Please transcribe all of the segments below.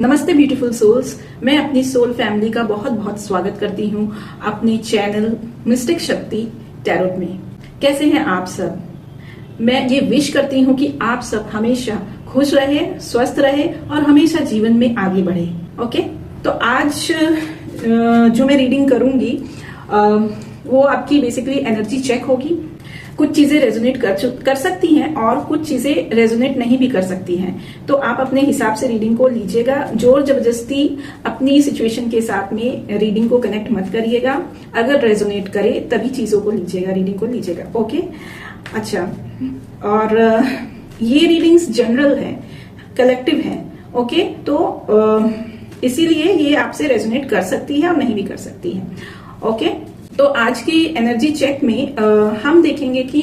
नमस्ते beautiful souls. मैं अपनी सोल फैमिली का बहुत बहुत स्वागत करती हूँ अपने चैनल मिस्टिक शक्ति टैरोट में। कैसे हैं आप सब? मैं ये विश करती हूँ कि आप सब हमेशा खुश रहे, स्वस्थ रहे और हमेशा जीवन में आगे बढ़े। ओके, तो आज जो मैं रीडिंग करूंगी वो आपकी बेसिकली एनर्जी चेक होगी। कुछ चीजें रेजोनेट कर सकती हैं और कुछ चीजें रेजोनेट नहीं भी कर सकती हैं, तो आप अपने हिसाब से रीडिंग को लीजिएगा। जोर जबरदस्ती अपनी सिचुएशन के साथ में रीडिंग को कनेक्ट मत करिएगा। अगर रेजोनेट करे तभी चीजों को लीजिएगा, रीडिंग को लीजिएगा। ओके, अच्छा, और ये रीडिंग्स जनरल है, कलेक्टिव है। ओके, तो इसीलिए ये आपसे रेजोनेट कर सकती है और नहीं भी कर सकती है। ओके, तो आज की एनर्जी चेक में हम देखेंगे कि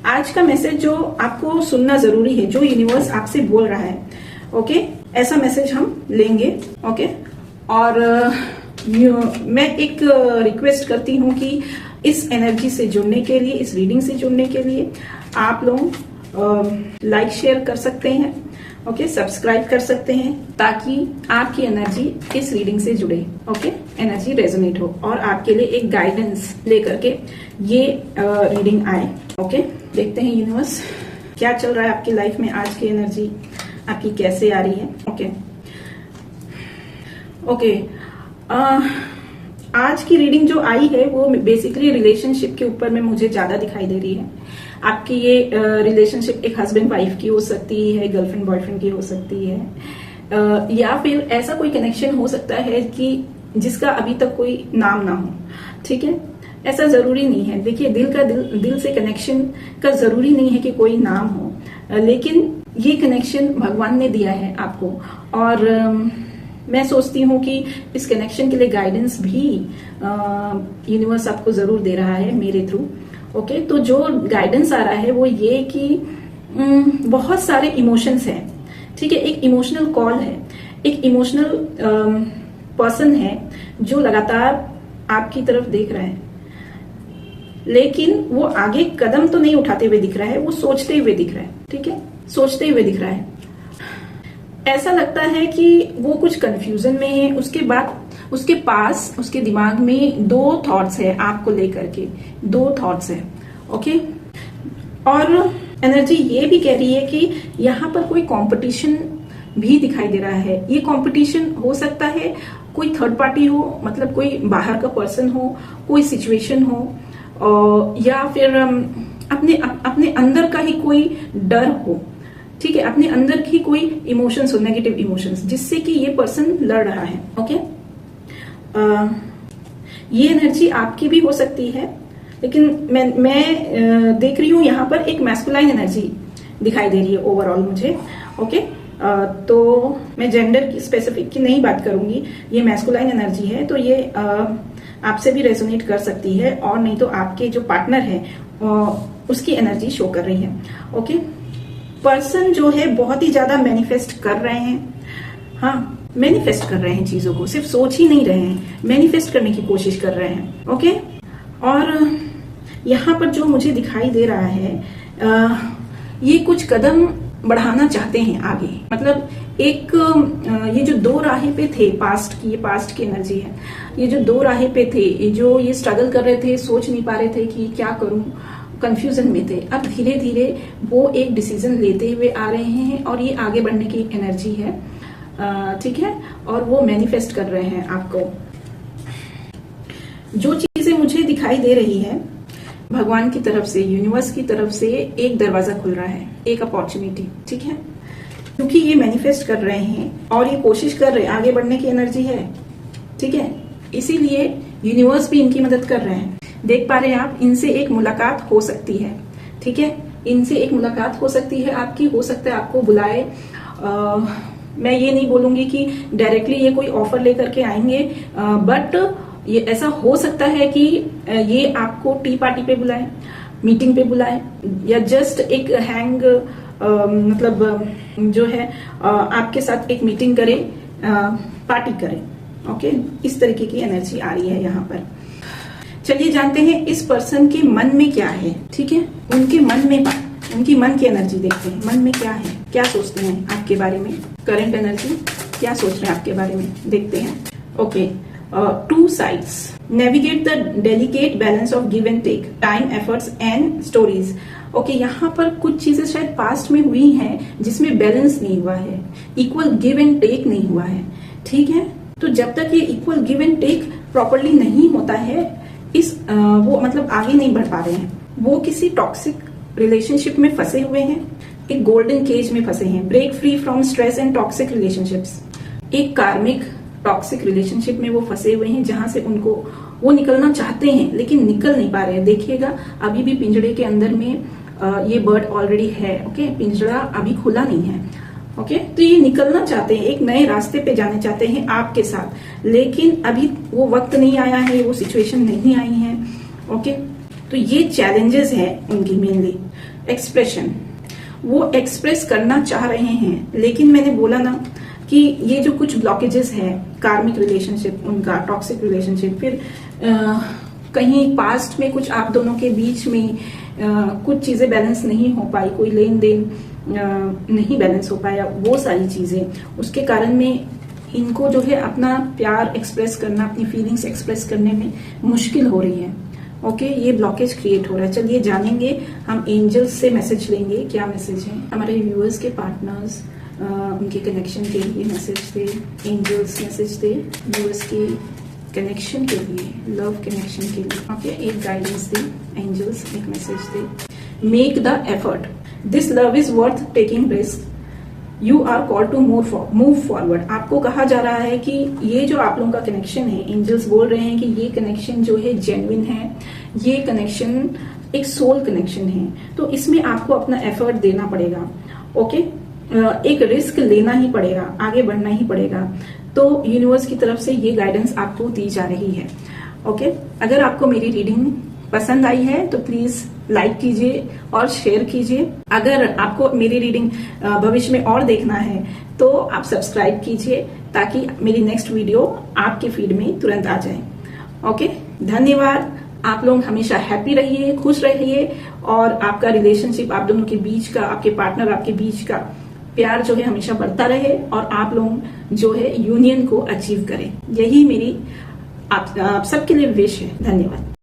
आज का मैसेज जो आपको सुनना जरूरी है, जो यूनिवर्स आपसे बोल रहा है। ओके, ऐसा मैसेज हम लेंगे। ओके, और मैं एक रिक्वेस्ट करती हूँ कि इस एनर्जी से जुड़ने के लिए, इस रीडिंग से जुड़ने के लिए आप लोग लाइक शेयर कर सकते हैं। ओके, सब्सक्राइब कर सकते हैं ताकि आपकी एनर्जी इस रीडिंग से जुड़े। ओके, एनर्जी रेजोनेट हो और आपके लिए एक गाइडेंस लेकर के ये रीडिंग आए। ओके, देखते हैं यूनिवर्स क्या चल रहा है आपकी लाइफ में। आज की एनर्जी आपकी कैसे आ रही है। ओके, ओके, आज की रीडिंग जो आई है वो बेसिकली रिलेशनशिप के ऊपर में मुझे ज्यादा दिखाई दे रही है। आपकी ये रिलेशनशिप एक हस्बैंड वाइफ की हो सकती है, गर्लफ्रेंड बॉयफ्रेंड की हो सकती है, या फिर ऐसा कोई कनेक्शन हो सकता है कि जिसका अभी तक कोई नाम ना हो। ठीक है, ऐसा जरूरी नहीं है। देखिए, दिल से कनेक्शन का जरूरी नहीं है कि कोई नाम हो, लेकिन ये कनेक्शन भगवान ने दिया है आपको। और मैं सोचती हूँ कि इस कनेक्शन के लिए गाइडेंस भी यूनिवर्स आपको जरूर दे रहा है मेरे थ्रू। ओके, तो जो गाइडेंस आ रहा है वो ये कि बहुत सारे इमोशंस हैं। ठीक है, एक इमोशनल कॉल है, एक इमोशनल पर्सन है जो लगातार आपकी तरफ देख रहा है, लेकिन वो आगे कदम तो नहीं उठाते हुए दिख रहा है, वो सोचते हुए दिख रहा है। ठीक है, सोचते हुए दिख रहा है। ऐसा लगता है कि वो कुछ कंफ्यूजन में है। उसके बाद उसके पास, उसके दिमाग में दो थॉट्स है आपको लेकर के, दो थॉट्स है। ओके, और एनर्जी ये भी कह रही है कि यहाँ पर कोई कंपटीशन भी दिखाई दे रहा है। ये कंपटीशन हो सकता है कोई थर्ड पार्टी हो, मतलब कोई बाहर का पर्सन हो, कोई सिचुएशन हो, या फिर अपने अंदर का ही कोई डर हो। ठीक है, अपने अंदर की कोई इमोशंस हो, नेगेटिव इमोशंस, जिससे कि ये पर्सन लड़ रहा है। ओके, ये एनर्जी आपकी भी हो सकती है, लेकिन मैं देख रही हूं यहाँ पर एक मैस्कुलाइन एनर्जी दिखाई दे रही है ओवरऑल मुझे। ओके, तो मैं जेंडर की स्पेसिफिक की नहीं बात करूंगी, ये मैस्कुलाइन एनर्जी है, तो ये आपसे भी रेजोनेट कर सकती है, और नहीं तो आपके जो पार्टनर है उसकी एनर्जी शो कर रही है। ओके, पर्सन जो है बहुत ही ज्यादा मैनिफेस्ट कर रहे हैं। हाँ, मैनिफेस्ट कर रहे हैं चीजों को, सिर्फ सोच ही नहीं रहे हैं, मैनिफेस्ट करने की कोशिश कर रहे हैं। ओके, और यहाँ पर जो मुझे दिखाई दे रहा है, ये कुछ कदम बढ़ाना चाहते हैं आगे। मतलब एक ये जो दो राहें पे थे, पास्ट की, ये पास्ट की एनर्जी है। ये जो दो राहें पे थे, जो ये स्ट्रगल कर रहे थे, सोच नहीं पा रहे थे कि क्या करूं, कंफ्यूजन में थे, अब धीरे धीरे वो एक डिसीजन लेते हुए आ रहे हैं और ये आगे बढ़ने की एनर्जी है। ठीक है, और वो मैनिफेस्ट कर रहे हैं आपको। जो चीजें मुझे दिखाई दे रही है, भगवान की तरफ से, यूनिवर्स की तरफ से एक दरवाजा खुल रहा है, एक अपॉर्चुनिटी। ठीक है, क्योंकि ये मैनिफेस्ट कर रहे हैं और ये कोशिश कर रहे हैं, आगे बढ़ने की एनर्जी है। ठीक है, इसीलिए यूनिवर्स भी इनकी मदद कर रहे हैं। देख पा रहे हैं आप, इनसे एक मुलाकात हो सकती है। ठीक है, इनसे एक मुलाकात हो सकती है आपकी, हो सकता है आपको बुलाए। मैं ये नहीं बोलूंगी कि डायरेक्टली ये कोई ऑफर लेकर के आएंगे, बट ये ऐसा हो सकता है कि ये आपको टी पार्टी पे बुलाए, मीटिंग पे बुलाए, या जस्ट एक हैंग मतलब जो है आपके साथ एक मीटिंग करे, पार्टी करे। ओके, इस तरीके की एनर्जी आ रही है यहाँ पर। चलिए जानते हैं इस पर्सन के मन में क्या है। ठीक है, उनके मन में उनकी मन की एनर्जी देखते हैं, मन में क्या है, क्या सोचते हैं आपके बारे में। करंट एनर्जी क्या सोच रहे हैं आपके बारे में, देखते हैं। Okay, two sides navigate the delicate balance of give and take, time, efforts and stories. Okay, यहाँ पर कुछ चीजें शायद पास्ट में हुई हैं जिसमें बैलेंस नहीं हुआ है, इक्वल गिव एंड टेक नहीं हुआ है। ठीक है, तो जब तक ये equal give and take properly नहीं होता है, वो मतलब आगे नहीं बढ़ पा रहे हैं। वो किसी टॉक्सिक रिलेशनशिप में फंसे हुए हैं, एक गोल्डन केज में फंसे हैं। Break free from stress and toxic relationships, एक कार्मिक टॉक्सिक रिलेशनशिप में वो फंसे हुए हैं जहां से उनको वो निकलना चाहते हैं लेकिन निकल नहीं पा रहे हैं। देखिएगा, अभी भी पिंजड़े के अंदर में ये बर्ड ऑलरेडी है। ओके, पिंजड़ा अभी खुला नहीं है। ओके, तो ये निकलना चाहते हैं, एक नए रास्ते पे जाने चाहते हैं आपके साथ, लेकिन अभी वो वक्त नहीं आया है, वो सिचुएशन नहीं आई है। ओके, तो ये चैलेंजेस है उनकी। मेनली एक्सप्रेशन, वो एक्सप्रेस करना चाह रहे हैं, लेकिन मैंने बोला ना कि ये जो कुछ ब्लॉकेजेस है, कार्मिक रिलेशनशिप उनका, टॉक्सिक रिलेशनशिप, फिर कहीं पास्ट में कुछ आप दोनों के बीच में कुछ चीजें बैलेंस नहीं हो पाई, कोई लेन देन नहीं बैलेंस हो पाया, वो सारी चीजें, उसके कारण में इनको जो है अपना प्यार एक्सप्रेस करना, अपनी फीलिंग्स एक्सप्रेस करने में मुश्किल हो रही है। ओके, ये ब्लॉकेज क्रिएट हो रहा है। चलिए जानेंगे, हम एंजल्स से मैसेज लेंगे, क्या मैसेज है हमारे व्यूअर्स के, पार्टनर्स, उनके कनेक्शन के लिए मैसेज थे, एंजल्स मैसेज थे व्यूअर्स के कनेक्शन के लिए, लव कनेक्शन के लिए। ओके, एक गाइडेंस दे एंजल्स, एक मैसेज दे। Make the effort, this love is worth taking risk, you are call to move forward. आपको कहा जा रहा है कि ये जो आप लोगों का कनेक्शन है, एंजल्स बोल रहे हैं कि ये कनेक्शन जो है जेन्युइन है, ये कनेक्शन एक सोल कनेक्शन है, तो इसमें आपको अपना एफर्ट देना पड़ेगा। ओके, एक रिस्क लेना ही पड़ेगा, आगे बढ़ना ही पड़ेगा। तो यूनिवर्स की तरफ से ये गाइडेंस आपको दी जा रही है। ओके, अगर आपको मेरी रीडिंग पसंद आई है तो प्लीज लाइक कीजिए और शेयर कीजिए। अगर आपको मेरी रीडिंग भविष्य में और देखना है तो आप सब्सक्राइब कीजिए ताकि मेरी नेक्स्ट वीडियो आपके फीड में तुरंत आ जाए। ओके, धन्यवाद। आप लोग हमेशा हैप्पी रहिए, खुश रहिए, और आपका रिलेशनशिप, आप दोनों के बीच का, आपके पार्टनर आपके बीच का प्यार जो है हमेशा बढ़ता रहे, और आप लोग जो है यूनियन को अचीव करें। यही मेरी आप सबके लिए विश है। धन्यवाद।